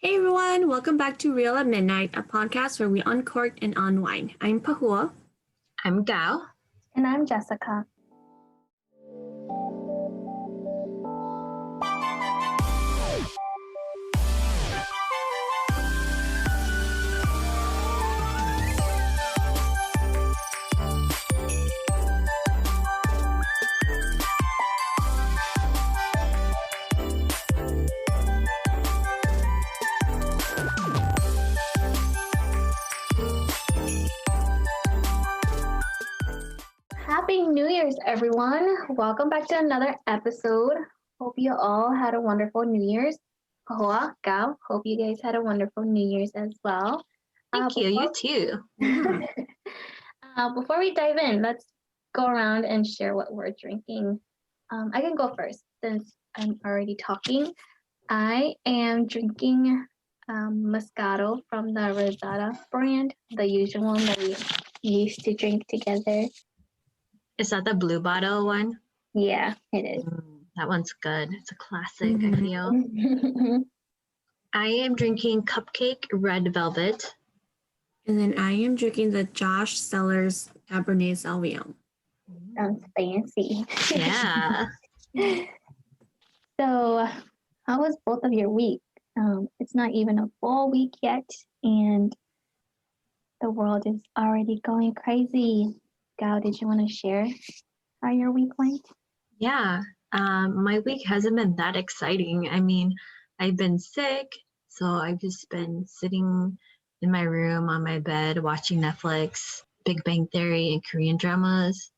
Hey everyone, welcome back to Real at Midnight, a podcast where we uncork and unwind. I'm Pa Houa. I'm Gao. And I'm Jessica. Happy New Year's, everyone. Welcome back to another episode. Hope you all had a wonderful New Year's. Pa Houa, Gao, hope you guys had a wonderful New Year's as well. Thank you. You too. Before we dive in, let's go around and share what we're drinking. I can go first since I'm already talking. I am drinking Moscato from the Rosada brand, the usual one that we used to drink together. Is that the blue bottle one? Yeah, it is. That one's good. It's a classic, I feel. I am drinking Cupcake Red Velvet. And then I am drinking the Josh Cellars Cabernet Sauvignon. Sounds fancy. Yeah. So, how was both of your week? It's not even a full week yet, and the world is already going crazy. Gao, did you want to share how your week went? Yeah. My week hasn't been that exciting. I mean, I've been sick, so I've just been sitting in my room on my bed watching Netflix, Big Bang Theory, and Korean dramas.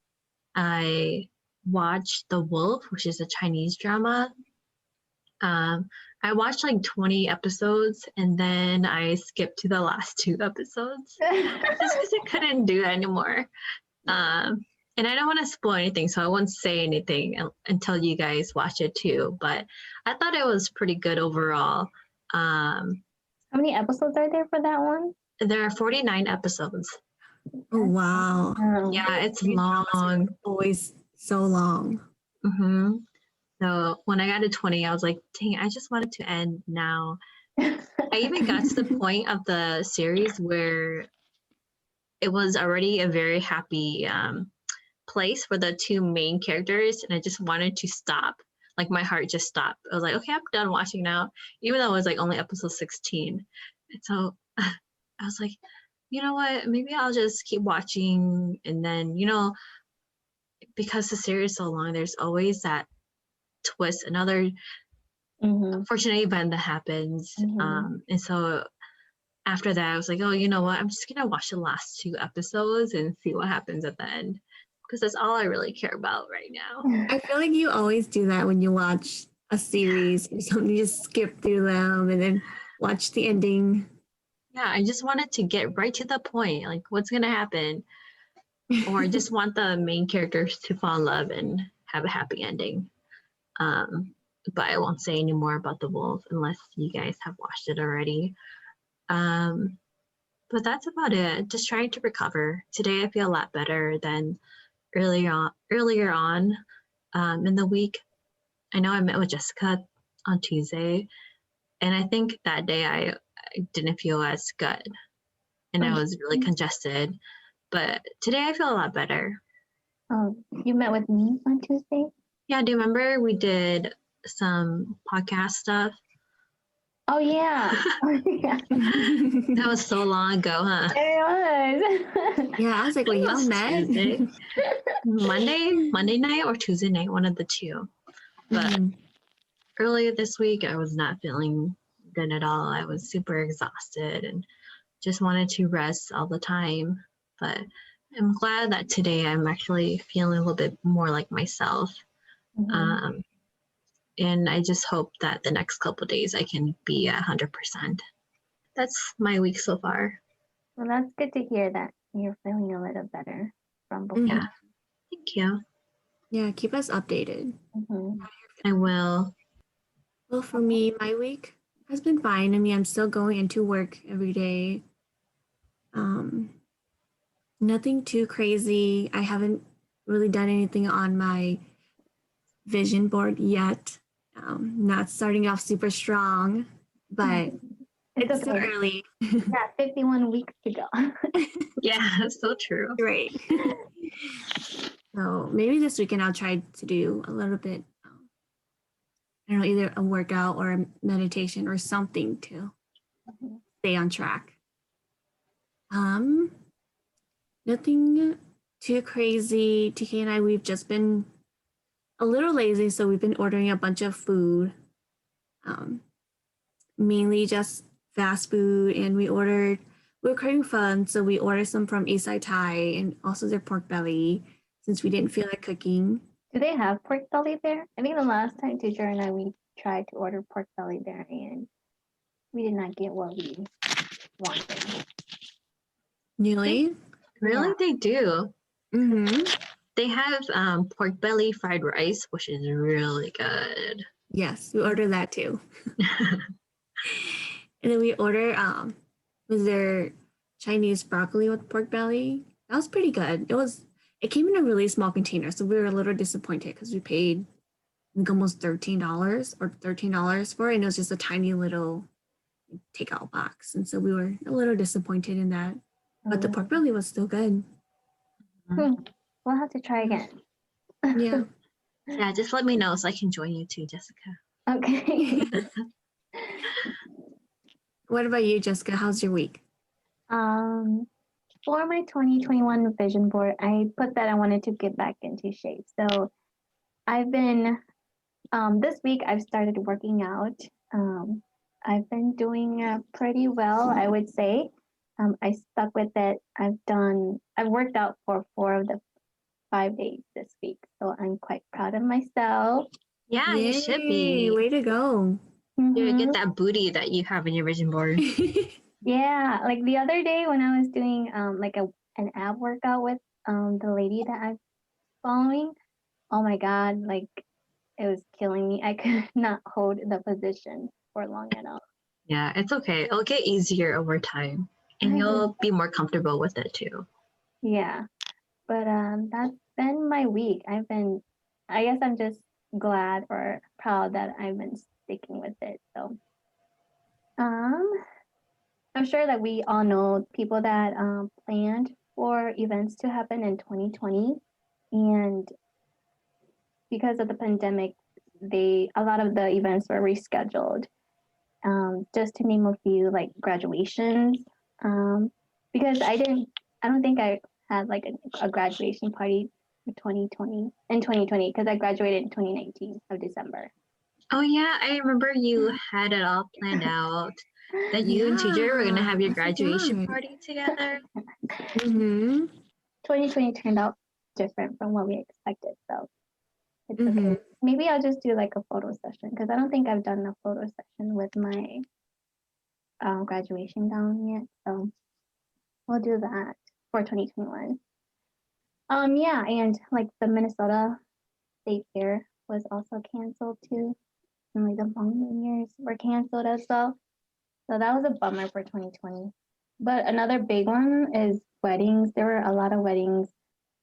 I watched The Wolf, which is a Chinese drama. I watched like 20 episodes and then I skipped to the last 2 episodes just because I couldn't do it anymore. And I don't want to spoil anything, so I won't say anything until you guys watch it too. But I thought it was pretty good overall. How many episodes are there for that one? There are 49 episodes. Oh, wow. Yeah, it's long. Always so long. Mm-hmm. So when I got to 20, I was like, dang, I just want it to end now. I even got to the point of the series where it was already a very happy place for the 2 main characters, and I just wanted to stop. Like my heart just stopped. I was like, okay, I'm done watching now, even though it was like only episode 16. And so I was like, you know what? Maybe I'll just keep watching, and then because the series is so long, there's always that twist, another unfortunate event that happens. And so after that, I was like, oh, you know what? I'm just gonna watch the last 2 episodes and see what happens at the end, because that's all I really care about right now. I feel like you always do that when you watch a series or something. You just skip through them and then watch the ending. Yeah, I just wanted to get right to the point, like what's gonna happen, or I just want the main characters to fall in love and have a happy ending. But I won't say any more about The Wolf unless you guys have watched it already. But that's about it. Just trying to recover. Today I feel a lot better than earlier on in the week. I know I met with Jessica on Tuesday, and I think that day I didn't feel as good, and I was really congested. But today I feel a lot better. Oh, you met with me on Tuesday? Yeah, do you remember we did some podcast stuff? Oh, yeah. That was so long ago, huh? It was. Yeah, I was like, well, y'all met? Monday night or Tuesday night, one of the 2. But earlier this week, I was not feeling good at all. I was super exhausted and just wanted to rest all the time. But I'm glad that today I'm actually feeling a little bit more like myself. And I just hope that the next couple of days I can be 100%. That's my week so far. Well, that's good to hear that you're feeling a little better from before. Yeah. Thank you. Yeah, keep us updated. I will. Well, for me, my week has been fine. I mean, I'm still going into work every day. Nothing too crazy. I haven't really done anything on my vision board yet. Not starting off super strong, but It's too okay. early. Yeah, 51 weeks to go. Yeah, so true. Right. So maybe this weekend I'll try to do a little bit, I don't know, either a workout or a meditation or something to stay on track. Nothing too crazy. TK and I, we've just been a little lazy, so we've been ordering a bunch of food. Mainly just fast food, and we were craving fun, so we ordered some from Eastside Thai and also their pork belly since we didn't feel like cooking. Do they have pork belly there? I think the last time teacher and I we tried to order pork belly there and we did not get what we wanted. Really? Really, Yeah. they do. Mm-hmm. They have pork belly fried rice, which is really good. Yes, we ordered that too. And then we ordered was there Chinese broccoli with pork belly. That was pretty good. It came in a really small container, so we were a little disappointed because we paid I think almost $13 for it, and it was just a tiny little takeout box. And so we were a little disappointed in that. But the pork belly was still good. We'll have to try again. Yeah. Yeah, just let me know so I can join you too, Jessica. Okay. What about you, Jessica? How's your week? For my 2021 vision board, I put that I wanted to get back into shape. So I've been this week I've started working out. I've been doing pretty well, I would say. I stuck with it. I've worked out for 4 of the 5 days this week, so I'm quite proud of myself. Yeah, Yay, you should be. way to go. You Mhm. get that booty that you have in your vision board. Yeah, like the other day when I was doing like an ab workout with the lady that I'm following, oh my god, like it was killing me. I could not hold the position for long enough. Yeah, it's okay. It'll get easier over time, and you'll be more comfortable with it too. Yeah, but that's been my week. I guess I'm just glad or proud that I've been sticking with it. So I'm sure that we all know people that planned for events to happen in 2020, and because of the pandemic, a lot of the events were rescheduled. Just to name a few, like graduations, because I don't think I had like a graduation party for 2020 because I graduated in 2019 of December. Oh yeah, I remember you had it all planned out that you and TJ were gonna have your I graduation forgot. party together. Mm-hmm. 2020 turned out different from what we expected, so it's Mhm. okay. Maybe I'll just do like a photo session because I don't think I've done a photo session with my graduation gown yet, so we'll do that for 2021. Yeah, and like the Minnesota State Fair was also canceled too, and like the Hmong years were canceled as well. So that was a bummer for 2020. But another big one is weddings. There were a lot of weddings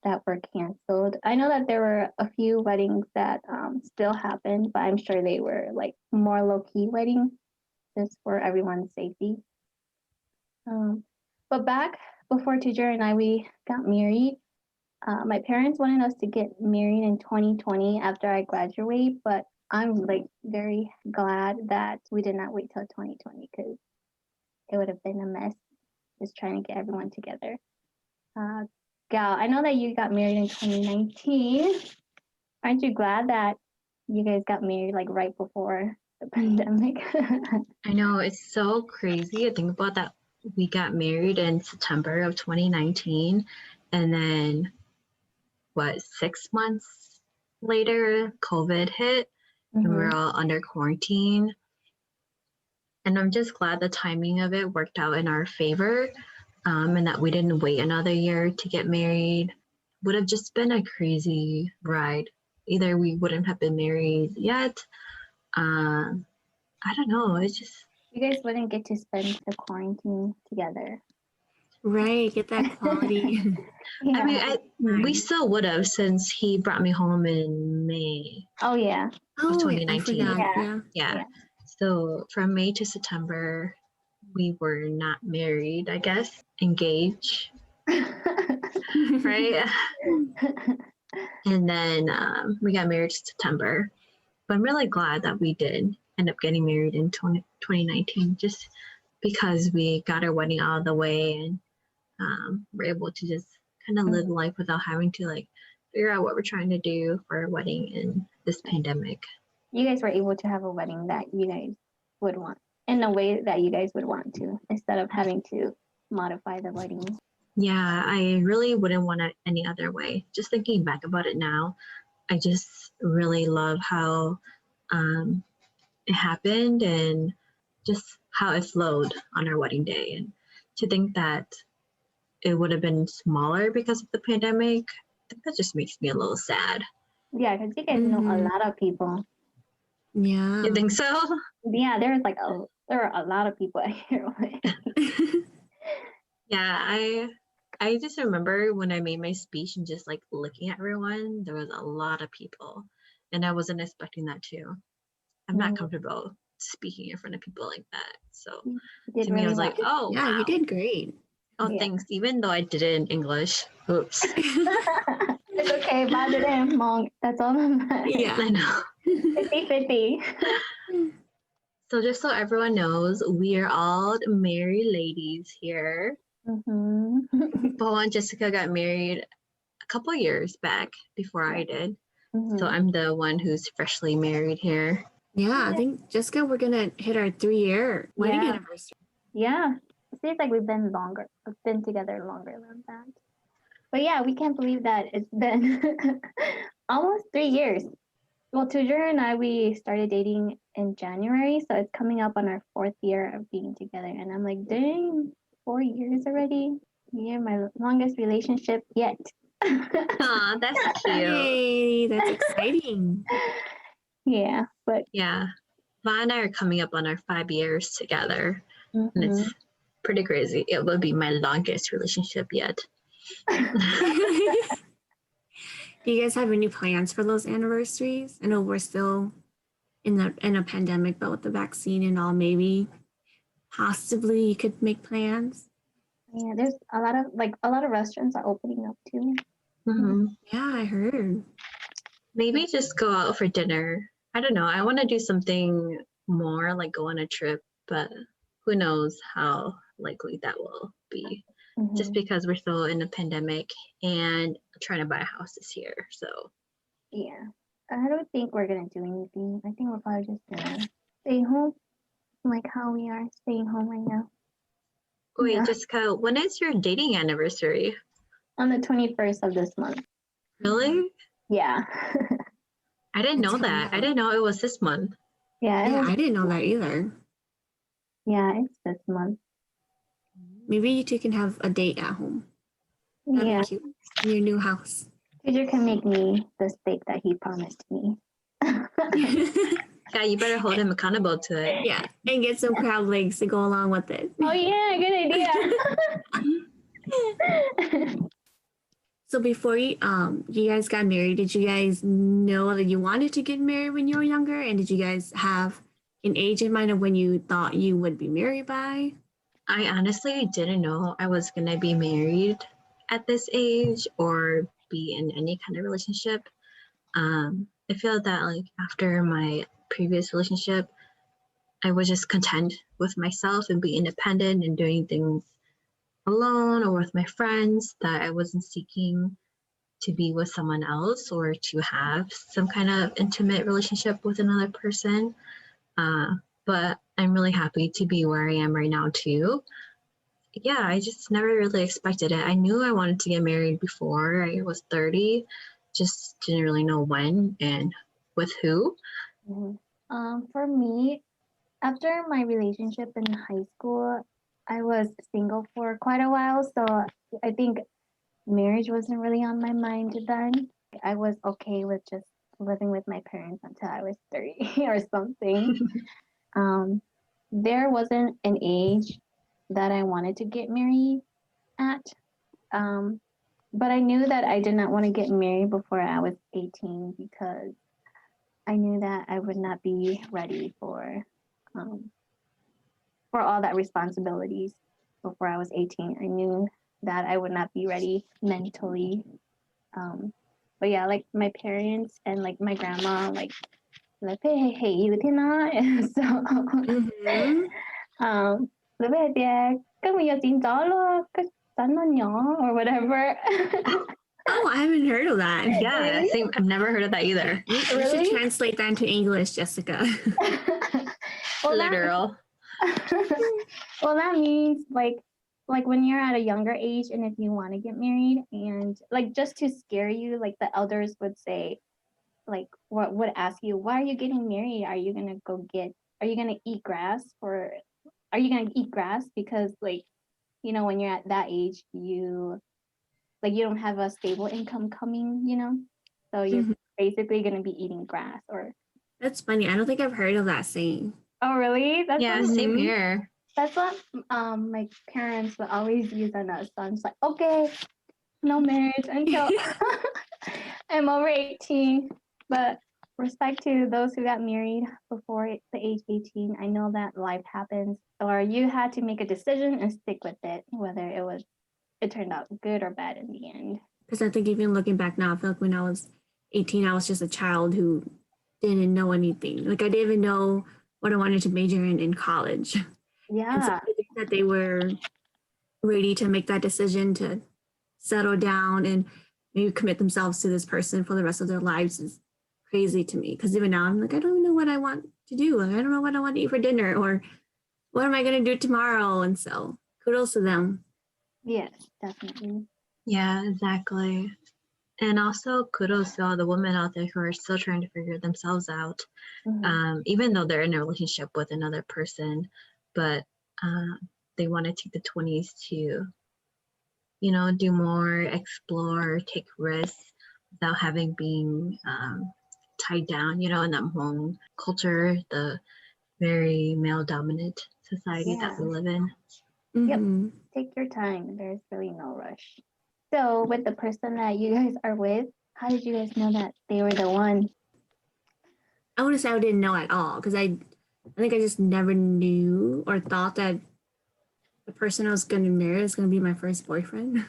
that were canceled. I know that there were a few weddings that still happened, but I'm sure they were like more low key weddings just for everyone's safety. But back before Teacher and we got married, my parents wanted us to get married in 2020 after I graduate, but I'm like very glad that we did not wait till 2020 because it would have been a mess just trying to get everyone together. Gal, I know that you got married in 2019. Aren't you glad that you guys got married like right before the pandemic? I know, it's so crazy to think about that. We got married in September of 2019, and then 6 months later, COVID hit, and we were all under quarantine. And I'm just glad the timing of it worked out in our favor, and that we didn't wait another year to get married. Would have just been a crazy ride. Either we wouldn't have been married yet. I don't know. It's just, You guys wouldn't get to spend the quarantine together. Right, get that quality. Yeah. I mean, we still would have since he brought me home in May Oh yeah. of Oh, I 2019. forgot. Yeah. Yeah. Yeah. Yeah. So from May to September, we were not married, I guess, engaged, right? And then we got married in September. But I'm really glad that we did end up getting married in 2019, just because we got our wedding out of the way and we're able to just kind of live life without having to like figure out what we're trying to do for our wedding in this pandemic. You guys were able to have a wedding that you guys would want in a way that you guys would want to, instead of having to modify the wedding. Yeah, I really wouldn't want it any other way. Just thinking back about it now, I just really love how it happened and just how it flowed on our wedding day. And to think that it would have been smaller because of the pandemic, I think that just makes me a little sad. Yeah, because you guys know a lot of people. Yeah. You think so? Yeah, there are a lot of people at your wedding. Yeah, I just remember when I made my speech and just like looking at everyone, there was a lot of people, and I wasn't expecting that too. I'm not comfortable speaking in front of people like that. So to me, I was like, oh, Yeah, wow. you did great. Oh, Yeah. thanks. Even though I did it in English. Oops. It's okay, but it in Hmong. That's all that matters. Yeah. I know. 50-50. So just so everyone knows, we are all married ladies here. Mm-hmm. Pa Houa and Jessica got married a couple years back before I did. So I'm the one who's freshly married here. Yeah, I think Jessica, we're gonna hit our 3-year wedding Yeah. anniversary. Yeah. It seems like we've been together longer than that. But yeah, we can't believe that it's been almost 3 years. Well, Tujer and I, we started dating in January, so it's coming up on our 4th year of being together. And I'm like, dang, 4 years already? Yeah, my longest relationship yet. Aw, that's cute. Yay, that's exciting. Yeah, but Yeah. Va and I are coming up on our 5 years together. And it's pretty crazy. It will be my longest relationship yet. Do you guys have any plans for those anniversaries? I know we're still in a pandemic, but with the vaccine and all, maybe possibly you could make plans. yeah, there's a lot of restaurants are opening up too. Mm-hmm. Yeah, I heard. Maybe just go out for dinner. I don't know. I want to do something more, like go on a trip, but who knows how likely that will be. Just because we're still in a pandemic and trying to buy a house this year. So Yeah, I don't think we're gonna do anything. I think we're probably just gonna stay home, like how we are staying home right now. wait, Yeah. Jessica, when is your dating anniversary? On the 21st of this month. Really? Yeah. I didn't It's know coming that. I up. didn't know it was this month. Yeah, Yeah, I didn't know that either. yeah, it's this month. Maybe you two can have a date at home. That'd Yeah, be cute. In your new house. Peter can make me the steak that he promised me. Yeah, you better hold him accountable to it. Yeah, and get some crab legs to go along with it. Oh yeah, good idea. So before you guys got married, did you guys know that you wanted to get married when you were younger? And did you guys have an age in mind of when you thought you would be married by? I honestly didn't know I was going to be married at this age or be in any kind of relationship. I feel that like after my previous relationship, I was just content with myself and be independent and doing things alone or with my friends, that I wasn't seeking to be with someone else or to have some kind of intimate relationship with another person. But I'm really happy to be where I am right now too. Yeah, I just never really expected it. I knew I wanted to get married before I was 30, just didn't really know when and with who. For me, after my relationship in high school, I was single for quite a while, so I think marriage wasn't really on my mind then. I was okay with just living with my parents until I was 30 or something. There wasn't an age that I wanted to get married at, but I knew that I did not want to get married before I was 18 because I knew that I would not be ready for for all that responsibilities before I was 18. I knew that I would not be ready mentally. But yeah, like my parents and like my grandma, like hey, hey, you thế nói. So, lúc bây giờ có bây giờ tin rõ luôn, cái tánh nó nhỏ or whatever. Oh, I haven't heard of that. Yeah, Really? same. I've never heard of that either. You should translate that into English, Jessica. Well, Literal. well, that means like when you're at a younger age and if you want to get married and like just to scare you, like the elders would say, like what would ask you, why are you getting married? Are you gonna eat grass because like when you're at that age you don't have a stable income coming, so you're basically gonna be eating grass or. That's funny. I don't think I've heard of that saying. Oh really? Same here. That's what my parents would always use on us. So I'm just like, okay, no marriage until I'm over 18. But respect to those who got married before the age 18. I know that life happens, or you had to make a decision and stick with it, whether it turned out good or bad in the end. Because I think even looking back now, I feel like when I was 18, I was just a child who didn't know anything. Like I didn't even know what I wanted to major in college. Yeah. And so I think that they were ready to make that decision to settle down and maybe commit themselves to this person for the rest of their lives is crazy to me. Because even now I'm like, I don't even know what I want to do. Like, I don't know what I want to eat for dinner or what am I going to do tomorrow? And so kudos to them. Yes, definitely. Yeah, exactly. And also kudos to all the women out there who are still trying to figure themselves out, even though they're in a relationship with another person, but they want to take the 20s to, do more, explore, take risks without having been tied down, in that Hmong culture, the very male-dominant society that we live in. Mm-hmm. Yep. Take your time. There's really no rush. So with the person that you guys are with, how did you guys know that they were the one? I want to say I didn't know at all because I think I just never knew or thought that the person I was going to marry was going to be my first boyfriend.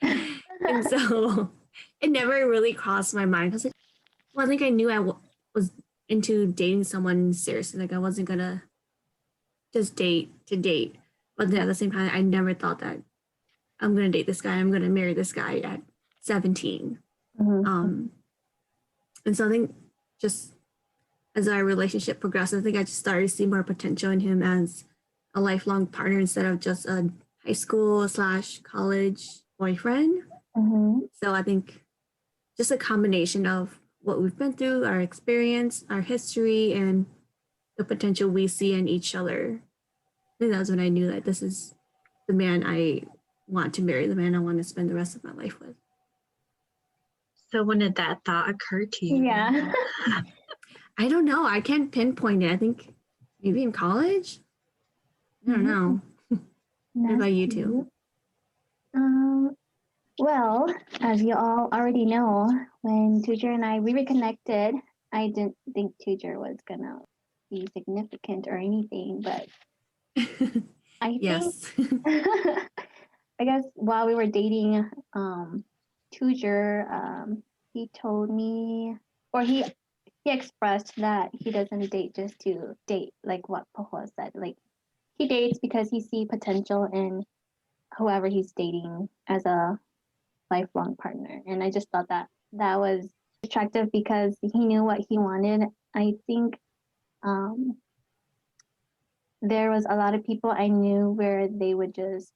And so it never really crossed my mind. I was like, well, I think I knew I was into dating someone seriously. Like I wasn't going to just date to date. But then at the same time, I never thought that I'm going to date this guy. I'm going to marry this guy at 17. And so I think just as our relationship progressed, I think I just started to see more potential in him as a lifelong partner instead of just a high school / college boyfriend. So I think just a combination of what we've been through, our experience, our history, and the potential we see in each other. I think that was when I knew that this is the man I want to marry, the man I want to spend the rest of my life with. So when did that thought occur to you? Yeah. I don't know. I can't pinpoint it. I think maybe in college. I don't know. What about you two? Well, as you all already know, when Tujer and we reconnected, I didn't think Tujer was gonna be significant or anything, but I think I guess while we were dating, Tujer, he told me, or he expressed that he doesn't date just to date, like what Pa Houa said. Like he dates because he sees potential in whoever he's dating as a lifelong partner. And I just thought that was attractive because he knew what he wanted. I think there was a lot of people I knew where they would just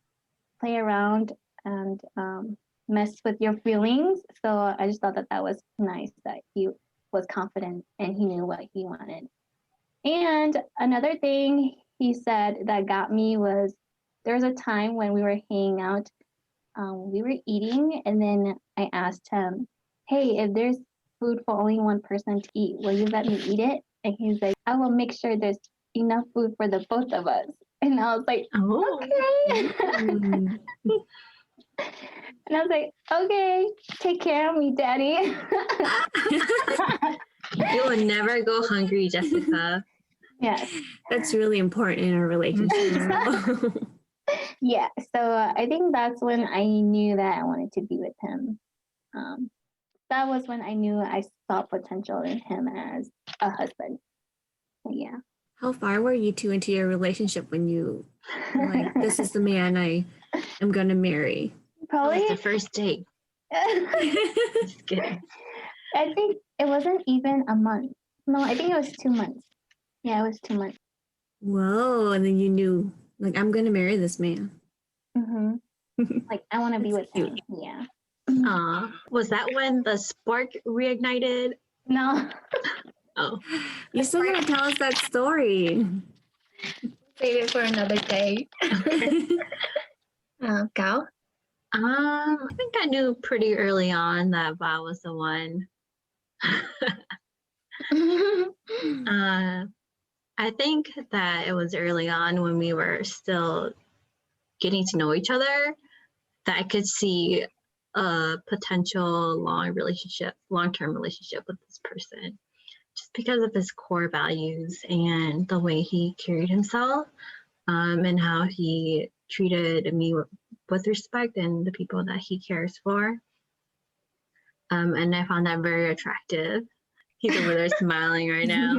play around and mess with your feelings. So I just thought that was nice that he was confident and he knew what he wanted. And another thing he said that got me was there was a time when we were hanging out, we were eating, and then I asked him, hey, if there's food for only one person to eat, will you let me eat it? And he's like, I will make sure there's enough food for the both of us. And I was like, okay. And I was like, okay, take care of me, Daddy. You will never go hungry, Jessica. Yes. That's really important in a relationship. Yeah. So I think that's when I knew that I wanted to be with him. That was when I knew I saw potential in him as a husband. So, yeah. How far were you two into your relationship when you were like, this is the man I am going to marry? Probably Probably. the first date. Just kidding. I think it wasn't even a month. No, I think it was 2 months. Yeah, it was 2 months. Whoa. And then you knew, like, I'm going to marry this man. Mm-hmm. Like, I want to be with That's him. Yeah. Was that when the spark reignited? No. Oh, You still got to tell us that story. Save it for another day. Gao? I think I knew pretty early on that Ba was the one. I think that it was early on when we were still getting to know each other that I could see a potential long-term relationship with this person, just because of his core values and the way he carried himself, and how he treated me with respect and the people that he cares for. And I found that very attractive. He's over there smiling right now.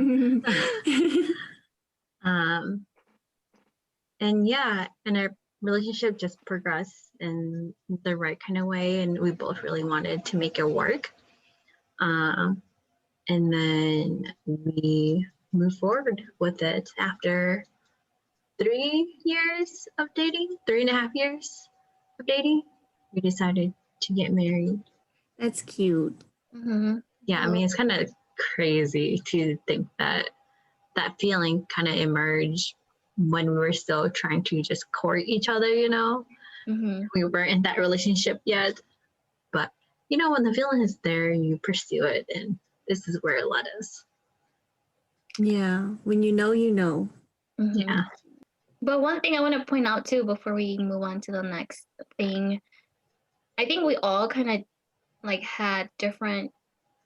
And yeah, and our relationship just progressed in the right kind of way, and we both really wanted to make it work. And then we moved forward with it after 3 years of dating, 3.5 years of dating. We decided to get married. That's cute. Mm-hmm. Yeah, I mean, it's kind of crazy to think that that feeling kind of emerged when we were still trying to just court each other, you know? Mm-hmm. We weren't in that relationship yet. But, you know, when the feeling is there, you pursue it. And this is where it led us. Yeah. When you know, you know. Mm-hmm. Yeah. But one thing I want to point out too before we move on to the next thing, I think we all kind of like had different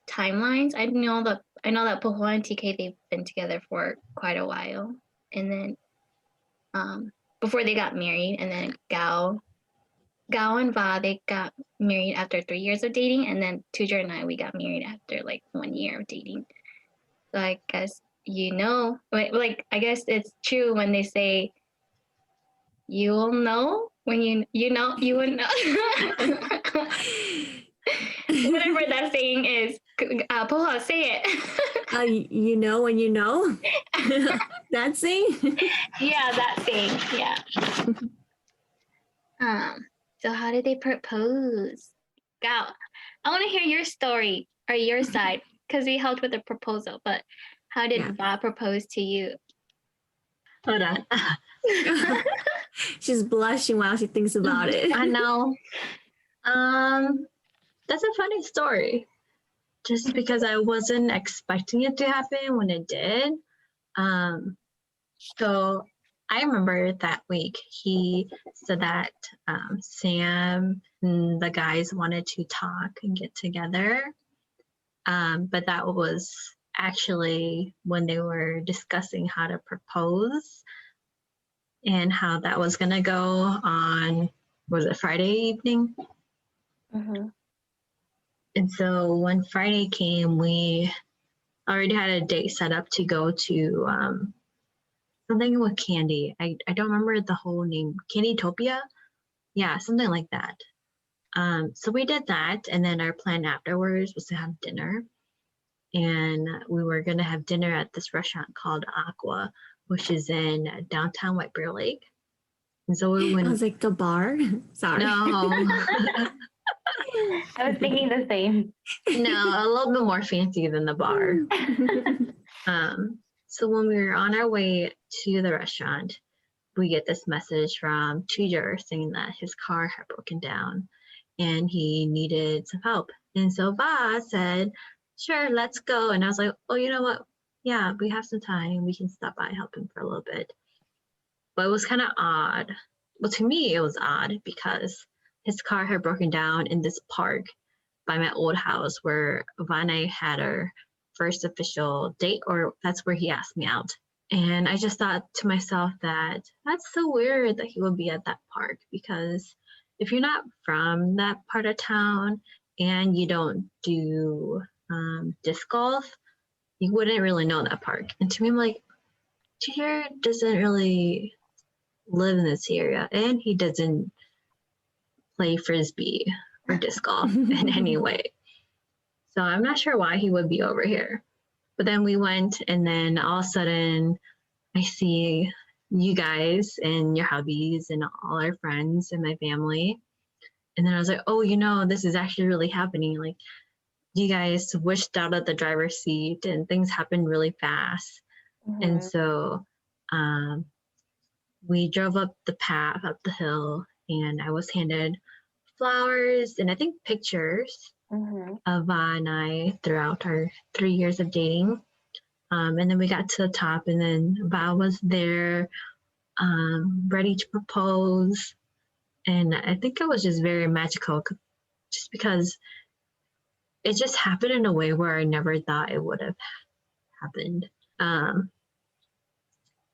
timelines. I know that Pa Houa and TK, they've been together for quite a while, and then before they got married, and then Gao and Va, they got married after 3 years of dating, and then Tujar and I, we got married after like 1 year of dating. So I guess like I guess it's true when they say you will know when you know you will know. Whatever that saying is, Pa Houa, say it. You know when you know? That thing? Yeah, that thing. Yeah. So how did they propose? Gao, I want to hear your story or your side because we helped with the proposal. But how did Va propose to you? Hold on. She's blushing while she thinks about it. I know. That's a funny story. Just because I wasn't expecting it to happen when it did. So I remember that week he said that Sam and the guys wanted to talk and get together. But that was actually when they were discussing how to propose and how that was going to go on, was it Friday evening? Mm-hmm. And so when Friday came, we already had a date set up to go to something with candy. I don't remember the whole name. Candytopia? Yeah, something like that. So we did that, and then our plan afterwards was to have dinner. And we were going to have dinner at this restaurant called Aqua, which is in downtown White Bear Lake. And so we went. I was like, the bar? Sorry. No. I was thinking the same. No, a little bit more fancy than the bar. So when we were on our way to the restaurant, we get this message from Tujar saying that his car had broken down and he needed some help. And so Va said, sure, let's go. And I was like, oh, you know what? Yeah, we have some time. We can stop by and help him for a little bit. But it was kind of odd. Well, to me, it was odd because his car had broken down in this park by my old house where Va and I had our first official date, or that's where he asked me out. And I just thought to myself that that's so weird that he would be at that park, because if you're not from that part of town and you don't do disc golf, you wouldn't really know that park. And to me, I'm like, Teeter doesn't really live in this area, and he doesn't play frisbee or disc golf in any way. So I'm not sure why he would be over here. But then we went, and then all of a sudden, I see you guys and your hubbies and all our friends and my family. And then I was like, oh, this is actually really happening. Like, you guys wished out of the driver's seat and things happened really fast. Mm-hmm. And so we drove up the path, up the hill, and I was handed flowers and I think pictures of Va and I throughout our 3 years of dating. And then we got to the top, and then Va was there, ready to propose. And I think it was just very magical, just because it just happened in a way where I never thought it would have happened.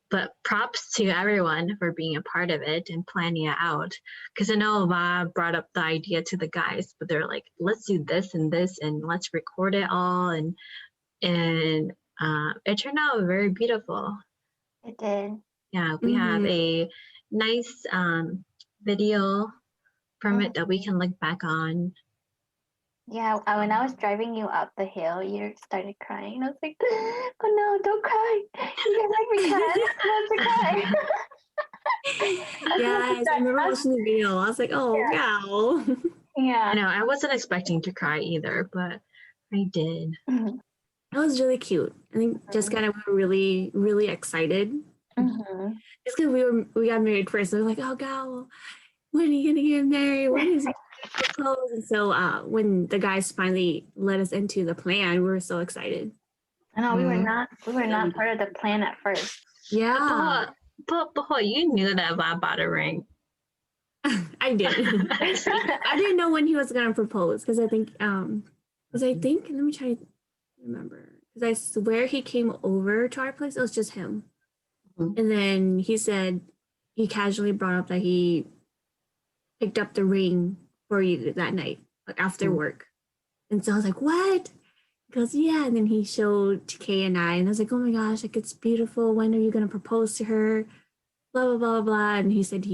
But props to everyone for being a part of it and planning it out. Because I know Va brought up the idea to the guys, but they're like, let's do this, and let's record it all. And it turned out very beautiful. It did. Yeah, we have a nice video from it that we can look back on. Yeah, when I was driving you up the hill, you started crying. I was like, oh no, don't cry. You guys make me cry. I want to cry. Yes, I remember watching the video. I was like, oh, wow. Yeah. I know, I wasn't expecting to cry either, but I did. That was really cute. I think Jessica and I were really, really excited. Just because we got married first. So we were like, oh, Gao, when are you going to get married? When is he propose? And so when the guys finally let us into the plan, we were so excited. I know we were not part of the plan at first. Yeah. But you knew that Va bought a ring. I did. I didn't know when he was gonna propose, because I think let me try to remember, because I swear he came over to our place. It was just him. And then he said he casually brought up that he picked up the ring for you that night, like after work. And so I was like, what? He goes, yeah. And then he showed Kay and I was like, oh my gosh, like, it's beautiful. When are you going to propose to her? Blah, blah, blah, blah. And he said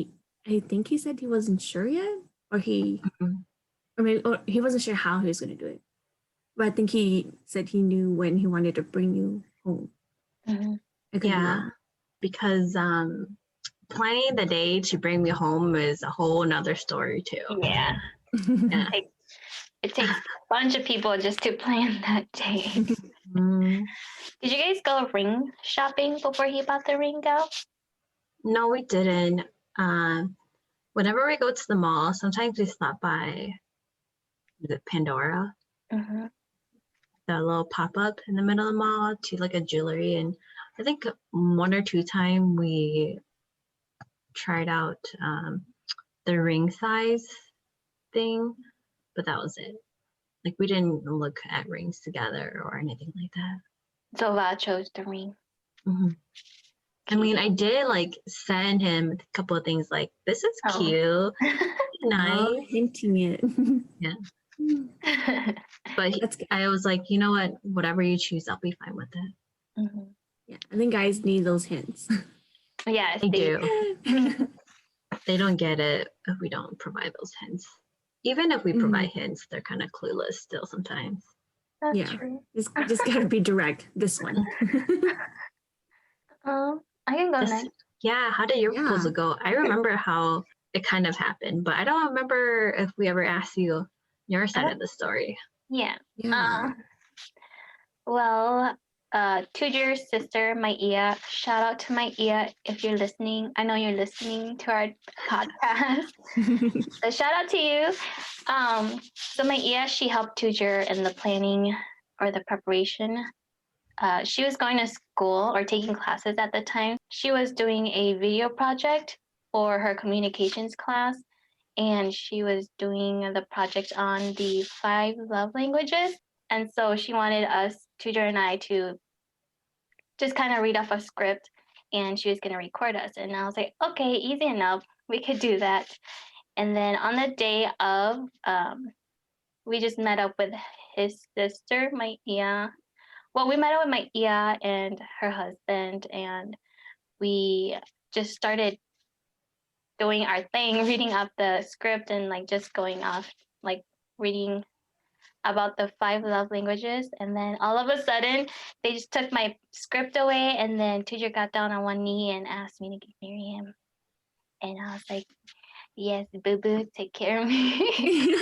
I think he said he wasn't sure yet, or he wasn't sure how he was going to do it. But I think he said he knew when he wanted to bring you home. Yeah, because planning the day to bring me home is a whole nother story too. Yeah. It takes a bunch of people just to plan that day. Did you guys go ring shopping before he bought the ring, Gao? No, we didn't. Whenever we go to the mall, sometimes we stop by the Pandora, the little pop-up in the middle of the mall, to like a jewelry. And I think 1 or 2 times we tried out the ring size thing, but that was it. Like, we didn't look at rings together or anything like that. So Va chose the ring. I mean, I did like send him a couple of things like, this is cute, nice. Hinting it. Yeah. But I was like, you know what? Whatever you choose, I'll be fine with it. Yeah, I think guys need those hints. Yes, they do. They don't get it if we don't provide those hints. Even if we provide hints, they're kind of clueless still sometimes. That's true. Just gotta be direct. This one. I can go next. Yeah, how did your proposal go? I remember how it kind of happened, but I don't remember if we ever asked you your side of the story. Yeah. Well, Tujer's sister, Maia, shout out to Maia if you're listening. I know you're listening to our podcast. So shout out to you. So Maia, she helped Tujer in the planning or the preparation. She was going to school or taking classes at the time. She was doing a video project for her communications class, and she was doing the project on the 5 love languages. And so she wanted us, Tujer and I, to just kind of read off a script and she was gonna record us. And I was like, okay, easy enough. We could do that. And then on the day of, we just met up with his sister, my Ia. Well, we met up with my Ia and her husband, and we just started doing our thing, reading up the script and like just going off, like reading about the 5 love languages. And then all of a sudden, they just took my script away, and then teacher got down on one knee and asked me to marry him. And I was like, yes, boo boo, take care of me.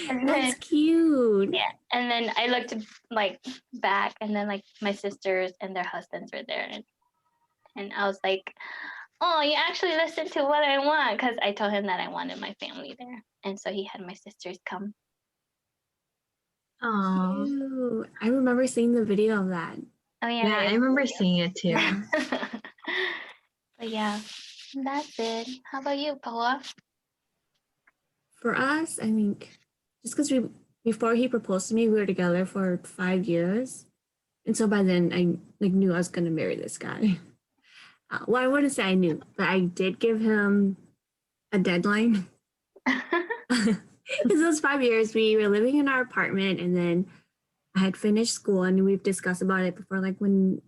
And then, That's cute. yeah, and then I looked like back, and then like my sisters and their husbands were there, and I was like, oh, you actually listened to what I want, because I told him that I wanted my family there, and so he had my sisters come. Oh, Cute. I remember seeing the video of that. Oh yeah, yeah, I remember seeing it too. But yeah, that's it. How about you, Paula? For us, I think just because before he proposed to me, we were together for 5 years, and so by then I like knew I was gonna marry this guy. Well, I wouldn't say I knew, but I did give him a deadline. Because those 5 years, we were living in our apartment, and then I had finished school, and we've discussed about it before, like when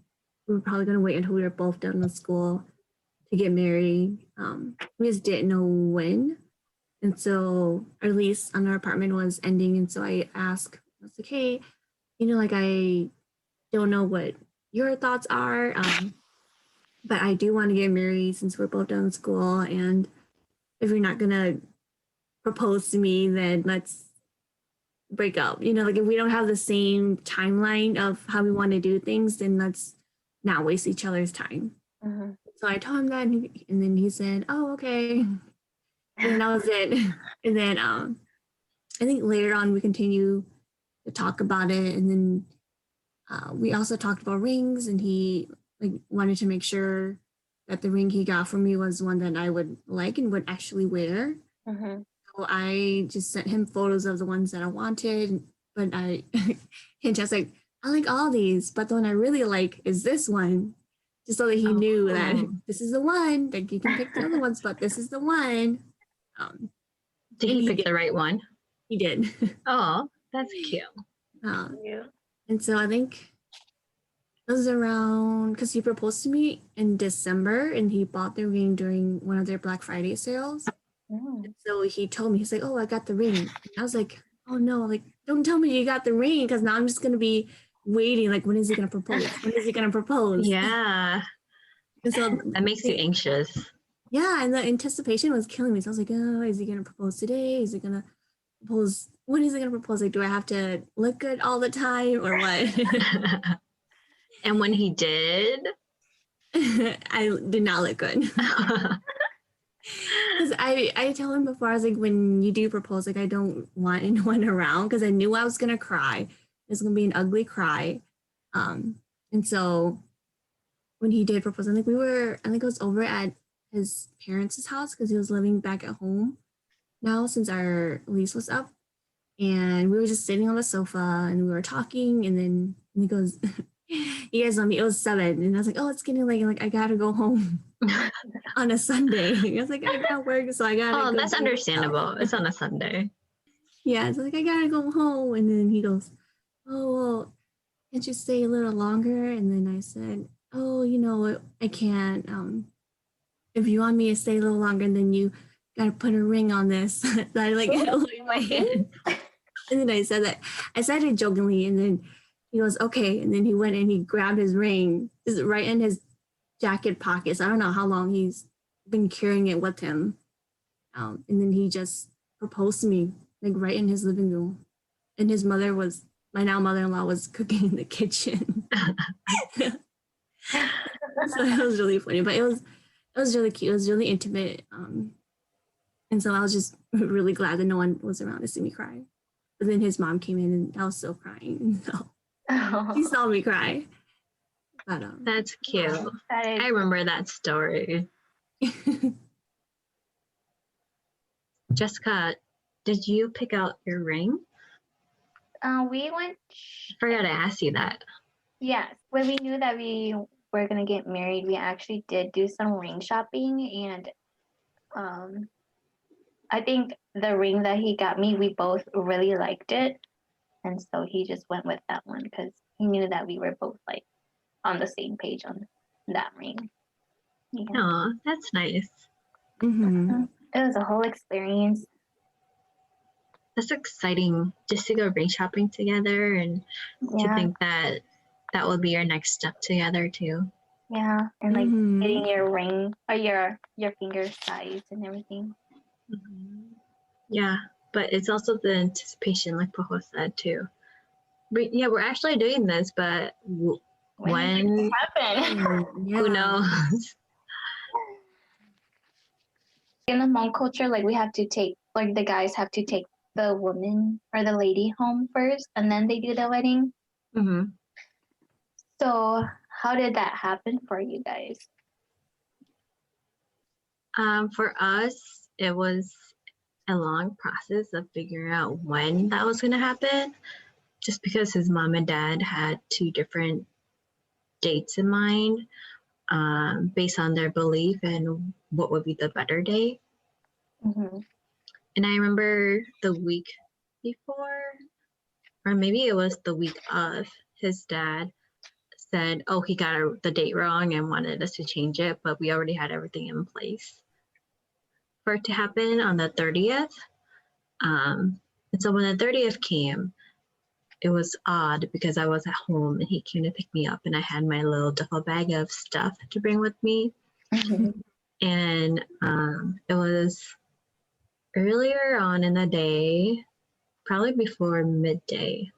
we were probably gonna wait until we were both done with school to get married. We just didn't know when. And so our lease on our apartment was ending. And so I asked, I was like, hey, like I don't know what your thoughts are, but I do want to get married since we're both done with school. And if you're not going to propose to me, then let's break up. Like if we don't have the same timeline of how we want to do things, then let's not waste each other's time. Mm-hmm. So I told him that, and then he said, oh, okay. And that was it. And then I think later on we continue to talk about it, and then we also talked about rings, and he like wanted to make sure that the ring he got for me was one that I would like and would actually wear. Mm-hmm. So I just sent him photos of the ones that I wanted, but I hint just like, I like all these, but the one I really like is this one, just so that he knew that this is the one. Like you can pick the other ones, but this is the one. Did he pick the right one? He did. Oh, that's cute. Yeah. And so I think it was around, because he proposed to me in December, and he bought the ring during one of their Black Friday sales. Mm. And so he told me, he's like, oh, I got the ring. And I was like, oh no, like, don't tell me you got the ring, because now I'm just going to be waiting, like, when is he going to propose? When is he going to propose? Yeah. And so That makes you anxious. Yeah, and the anticipation was killing me. So I was like, oh, is he going to propose today? Is he going to propose? When is he going to propose? Like, do I have to look good all the time or what? And when he did? I did not look good. Because I tell him before, I was like, when you do propose, like, I don't want anyone around, because I knew I was going to cry. It's going to be an ugly cry. And so when he did propose, I think it was over at his parents' house, because he was living back at home now since our lease was up. And we were just sitting on the sofa and we were talking, and then he goes, you guys know me, it was 7. And I was like, oh, it's getting late. Like, I gotta go home on a Sunday. I was like, I gotta work, so I gotta Oh, go that's understandable. It's on a Sunday. Yeah, so like, I gotta go home. And then he goes, oh, well, can't you stay a little longer? And then I said, oh, I can't. If you want me to stay a little longer, then you gotta put a ring on this. That I like hold in my hand. And then I said it jokingly, and then he goes, okay. And then he went and he grabbed his ring, just right in his jacket pocket. So I don't know how long he's been carrying it with him. And then he just proposed to me, like right in his living room. And his my now mother-in-law was cooking in the kitchen. So it was really funny, but it was really cute. It was really intimate. And so I was just really glad that no one was around to see me cry. But then his mom came in and I was still crying. So she saw me cry. But That's cute. I remember that story. Jessica, did you pick out your ring? We went. I forgot to ask you that. Yes, when we knew that we we're gonna get married, we actually did do some ring shopping, and I think the ring that he got me, we both really liked it, and so he just went with that one because he knew that we were both like on the same page on that ring. Yeah. Oh, that's nice. Mm-hmm. It was a whole experience. That's exciting just to go ring shopping together and to Yeah, think that that will be your next step together too. yeah, and like Mhm. getting your ring or your finger size and everything. Yeah, but it's also the anticipation, like Pa Houa said too. Yeah, we're actually doing this, but when When it happen? Yeah. who knows? In the Hmong culture, like we have to take, like the guys have to take the woman or the lady home first, and then they do the wedding. hmm So how did that happen for you guys? For us, it was a long process of figuring out when that was going to happen, just because his mom and dad had two different dates in mind, based on their belief and what would be the better day. Mm-hmm. And I remember the week before, or maybe it was the week of, his dad said, oh, he got the date wrong and wanted us to change it, but we already had everything in place for it to happen on the 30th. And so when the 30th came, it was odd because I was at home and he came to pick me up and I had my little duffel bag of stuff to bring with me. Mm-hmm. And it was earlier on in the day, probably before midday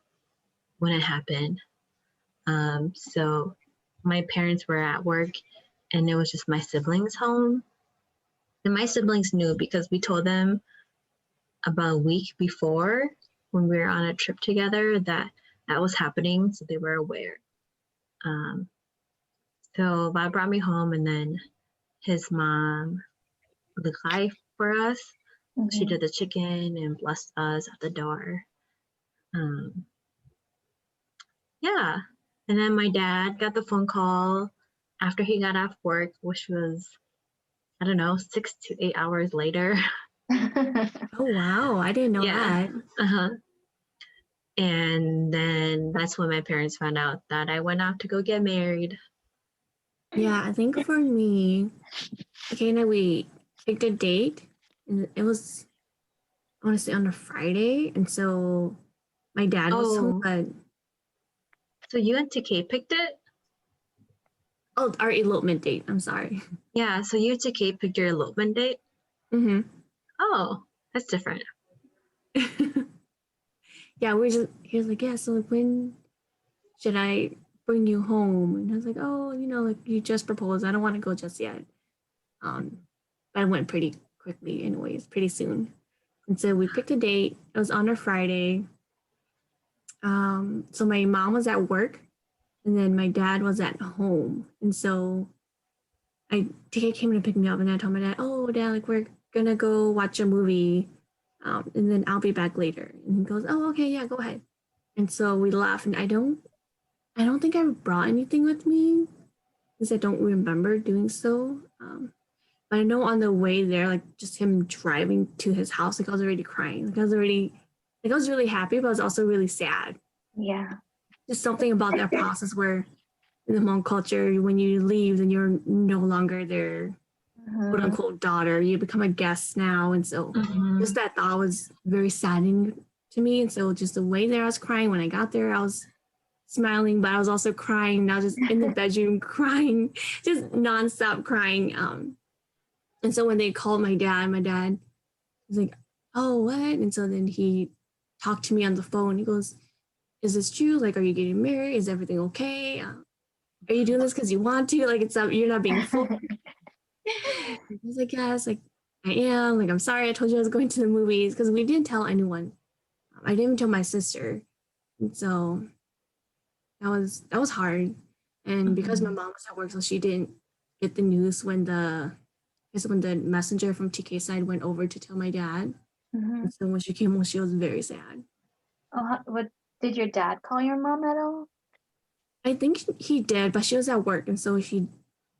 when it happened. So my parents were at work and it was just my siblings home. And my siblings knew because we told them about a week before when we were on a trip together that that was happening. So they were aware. So Bob brought me home and then his mom live for us. She did the chicken and blessed us at the door. Yeah. And then my dad got the phone call after he got off work, which was, I don't know, 6 to 8 hours later. Oh wow, I didn't know Yeah. that. Uh-huh. And then that's when my parents found out that I went out to go get married. Yeah, I think for me, okay, and we picked a date, and it was I want to say on a Friday, and so my dad was home, Oh, but so you and TK picked it? our elopement date. I'm sorry. Yeah, so you and TK picked your elopement date? Mm-hmm. Oh, that's different. Yeah, he was like, yeah, so like, when should I bring you home? And I was like, oh, like you just proposed. I don't want to go just yet. But I went pretty quickly, anyways, pretty soon. And so we picked a date. It was on a Friday. So my mom was at work, and then my dad was at home. And so TK came to pick me up, and I told my dad, oh, Dad, like we're gonna go watch a movie, and then I'll be back later. And he goes, oh, okay, yeah, go ahead. And so we left, and I don't think I brought anything with me because I don't remember doing so. But I know on the way there, like just him driving to his house, like I was already crying. Like I was really happy, but I was also really sad. Yeah. Just something about that process where in the Hmong culture, when you leave, then you're no longer their quote unquote daughter. You become a guest now. And so just that thought was very saddening to me. And so just the way there I was crying when I got there, I was smiling, but I was also crying. And I was just in the bedroom crying, just nonstop crying. And so when they called my dad was like, oh, what? And so then he talked to me on the phone. He goes, is this true? Like, are you getting married? Is everything okay? Are you doing this because you want to? Like, you're not being forced. I was like, yes, like I am. Like, I'm sorry I told you I was going to the movies because we didn't tell anyone. I didn't even tell my sister. And so that was hard. And because my mom was at work, so she didn't get the news when the messenger from TK side went over to tell my dad. And so when she came home, she was very sad. Oh, what did your dad call your mom at all? I think he did, but she was at work, and so she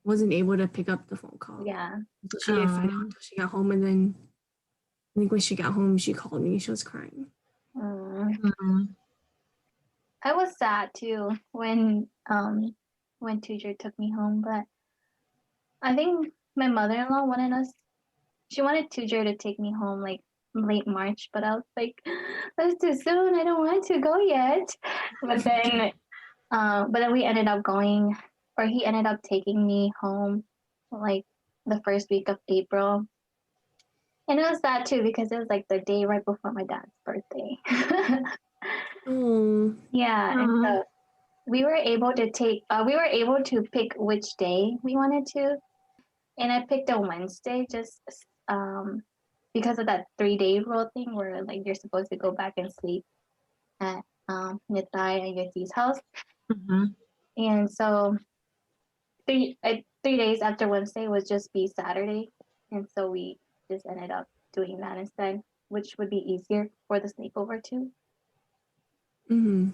wasn't able to pick up the phone call. Yeah. So she didn't find out until she got home, and then I think when she got home, she called me. She was crying. Mm-hmm. I was sad too when Tujer took me home, but I think my mother-in-law she wanted Tujer to take me home like late March, but I was like, that's too soon. I don't want to go yet. But then we ended up going, or he ended up taking me home like the first week of April. And it was sad too because it was like the day right before my dad's birthday. Oh. Yeah, and so we were able to pick which day we wanted to, and I picked a Wednesday just because of that 3-day rule thing where like you're supposed to go back and sleep at Nitai and Yeti's house, Mm-hmm. and so 3 days after Wednesday would just be Saturday, and so we just ended up doing that instead, which would be easier for the sleepover too. Mm-hmm.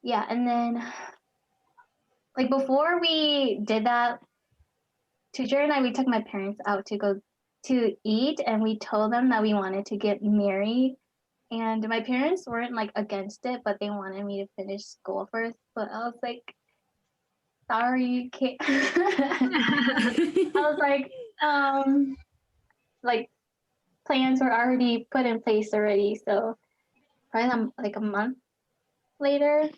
Yeah, and then like before we did that, Tujer and I, we took my parents out to go to eat, and we told them that we wanted to get married. And my parents weren't like against it, but they wanted me to finish school first. But I was like, sorry, you can't. I was like plans were already put in place already. So probably like a month later,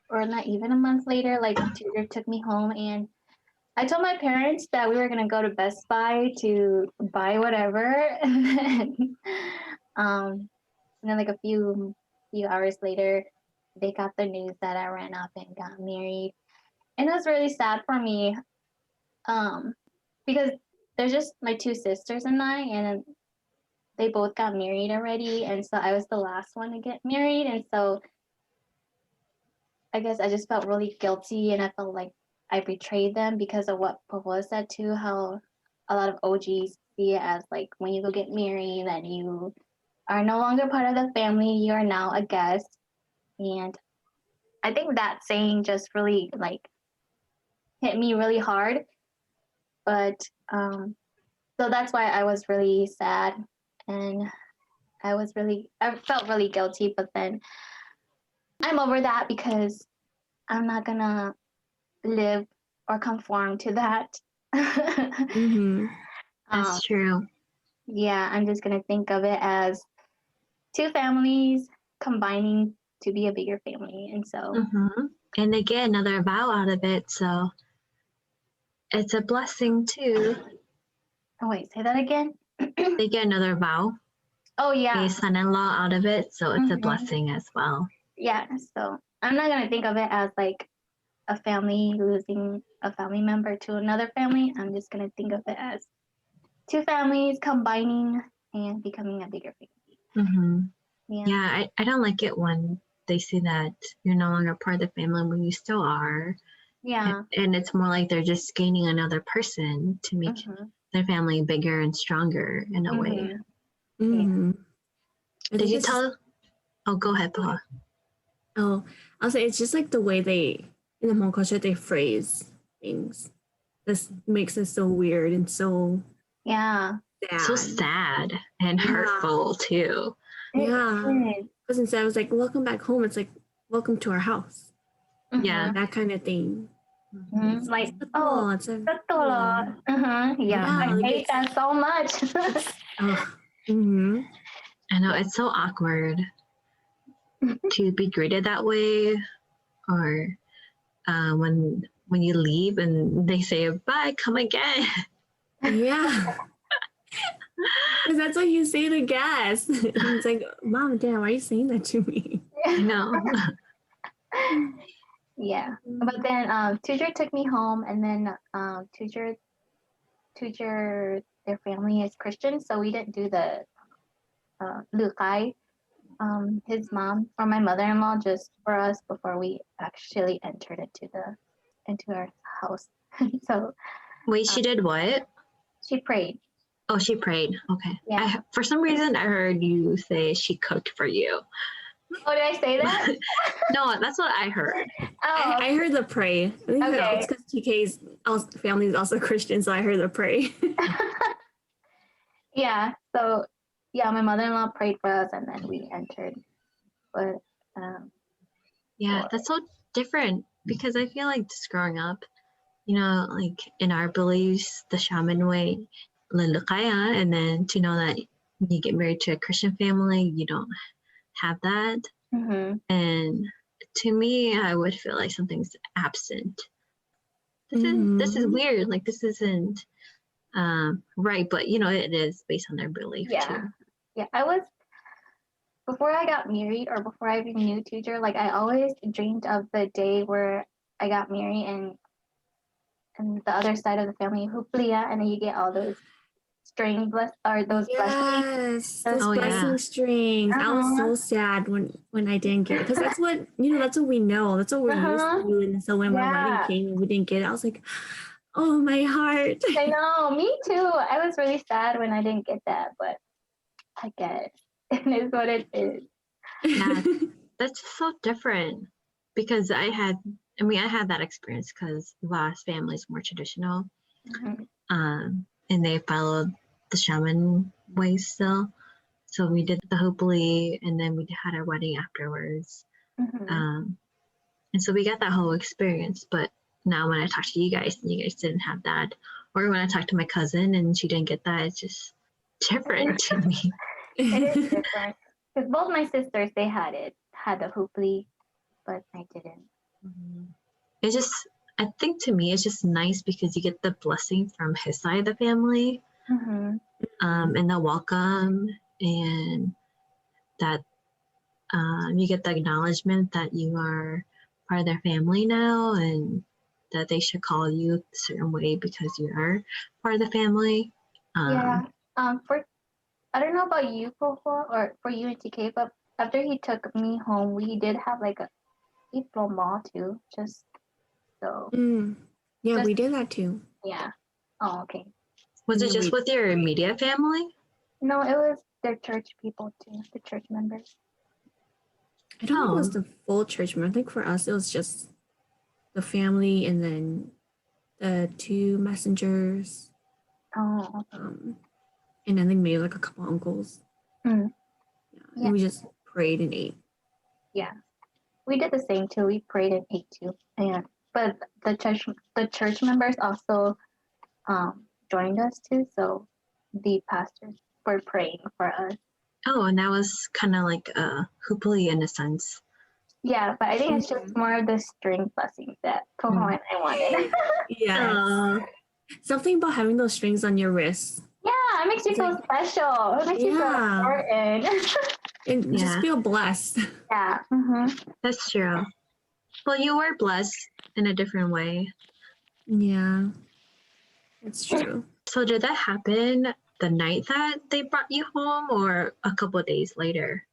or not even a month later, like Tutor took me home, and I told my parents that we were gonna go to Best Buy to buy whatever, and then like a few hours later, they got the news that I ran up and got married, and it was really sad for me, because there's just my two sisters and I, and they both got married already, and so I was the last one to get married, and so I guess I just felt really guilty, and I felt like I betrayed them because of what Pa Houa said too, how a lot of OGs see it as like when you go get married that you are no longer part of the family, you are now a guest. And I think that saying just really like hit me really hard. But so that's why I was really sad, and I felt really guilty, but then I'm over that because I'm not gonna live or conform to that. Mm-hmm. That's true. Yeah, I'm just gonna think of it as two families combining to be a bigger family, and so Mm-hmm. And they get another vow out of it, so it's a blessing too. oh wait, say that again. They get another vow, Oh yeah, a son-in-law out of it, so it's a Mhm. blessing as well. Yeah. So I'm not gonna think of it as like a family losing a family member to another family. I'm just gonna think of it as two families combining and becoming a bigger family. Mm-hmm. Yeah. Yeah, I don't like it when they say that you're no longer part of the family when you still are. Yeah. And it's more like they're just gaining another person to make Mhm. their family bigger and stronger in a way. Mhm. Mm-hmm. I Did think you it's tell? Oh, go ahead, Paul. Oh, I'll say it's just like the way they in the Hmong culture they phrase things. This makes it so weird and so Yeah. sad. So sad and Yeah. hurtful too. Yeah. It is. Because instead I was like, welcome back home, it's like, welcome to our house. Yeah. That kind of thing. Mhm. Like, oh, It's a, that's so lot. Yeah. Yeah, I like hate that so much. mm-hmm. I know it's so awkward to be greeted that way, or when you leave and they say bye, come again. Yeah. Because that's what you say to guests. It's like, Mom and Dad, why are you saying that to me? I know. Yeah. But then Tujer took me home, and then Tujer, their family is Christian, so we didn't do the Lukai, his mom or my mother-in-law, just for us before we actually entered into our house. So Wait, she did what? she prayed. Oh, she prayed. Okay. Yeah. For some reason, I heard you say she cooked for you. Oh, did I say that? No, that's what I heard. Oh, I heard the pray. I think Okay. it's because TK's family is also Christian, so I heard the pray. yeah. So, yeah, my mother-in-law prayed for us, and then we entered. But Yeah, or- that's so different because I feel like just growing up, like in our beliefs, the shaman way, lilukaya, and then to know that when you get married to a Christian family, you don't have that. Mhm. And to me, I would feel like something's absent. This is Mhm. weird. Like this isn't right, but it is based on their belief Yeah. too. Yeah. I was before I got married or before I even knew teacher. Like I always dreamed of the day where I got married and the other side of the family huplia, and then you get all those string bless or those blessings. Yes, Those those Oh, yeah. blessing strings. I was Uh-huh. so sad when I didn't get it because that's what that's what we know. That's what we're used Uh-huh. to. And so when my wedding Yeah. came and we didn't get it, I was like, oh my heart. I know, me too. I was really sad when I didn't get that, but I get it. It is what it is. Yeah. That's so different because I had that experience because Va's family is more traditional, Mhm. and they followed the shaman ways still. So we did the hopefully, and then we had our wedding afterwards. Mhm. And so we got that whole experience. But now when I talk to you guys, and you guys didn't have that, or when I talked to my cousin and she didn't get that, it's just different to me. It is different. Because both my sisters, they had it, had the hooply, but I didn't. It's just, I think to me, it's just nice because you get the blessing from his side of the family, Mhm. and the welcome, and that you get the acknowledgement that you are part of their family now, and that they should call you a certain way because you are part of the family. Yeah. For I don't know about you, Popo, or for you and TK, but after he took me home, we did have like a diploma too, just so. Yeah, Just we did that too. yeah. Oh, okay. Was it Yeah, just with your immediate family? No, it was their church people too, the church members. I don't think it was Oh, the full church member. I think for us it was just the family and then the two messengers. Oh, okay. And I think maybe like a couple uncles. Mm. Yeah. Yeah. And we just prayed and ate. Yeah. We did the same too. We prayed and ate too. And but the church members also joined us too. So the pastors were praying for us. oh, and that was kind of like a hooply in a sense. Yeah, but I think it's just more of the string blessings that Poho and I wanted. Yes. Something about having those strings on your wrist. Yeah, it makes you It's feel like- special. It makes you feel Yeah. important. And just Yeah. feel blessed. yeah. Mm-hmm. That's true. Well, you were blessed in a different way. Yeah. It's true. So did that happen the night that they brought you home or a couple of days later?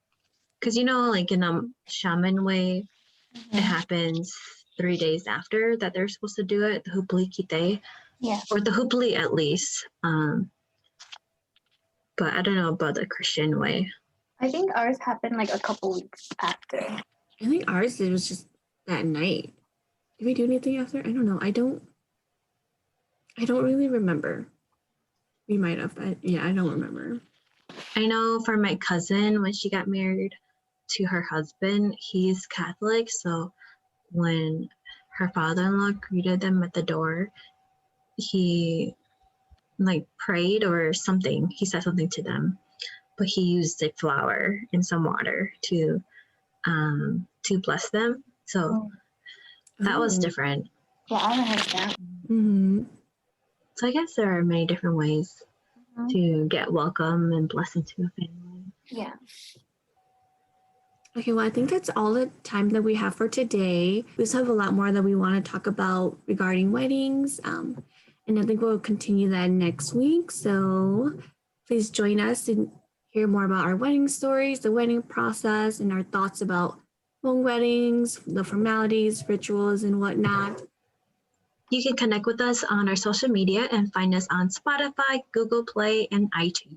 Because like in a shaman way, it happens 3 days after that they're supposed to do it, the hupli kite, Yeah. or the hupli at least. But I don't know about the Christian way. I think ours happened like a couple weeks after. I think ours it was just that night. Did we do anything after? I don't know. I don't really remember. We might have, but yeah, I don't remember. I know for my cousin, when she got married to her husband, he's Catholic. So when her father-in-law greeted them at the door, he like prayed or something. He said something to them, but he used a flower and some water to bless them. So that was different. Yeah, I haven't heard that. Mm-hmm. So I guess there are many different ways to get welcome and blessing to a family. Yeah. Okay, well, I think that's all the time that we have for today. We still have a lot more that we want to talk about regarding weddings. And I think we'll continue that next week. So please join us and hear more about our wedding stories, the wedding process, and our thoughts about Hmong weddings, the formalities, rituals, and whatnot. You can connect with us on our social media and find us on Spotify, Google Play, and iTunes.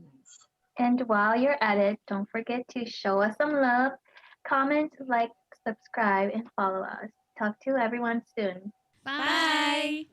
And while you're at it, don't forget to show us some love. comment, like, subscribe, and follow us. Talk to everyone soon. Bye.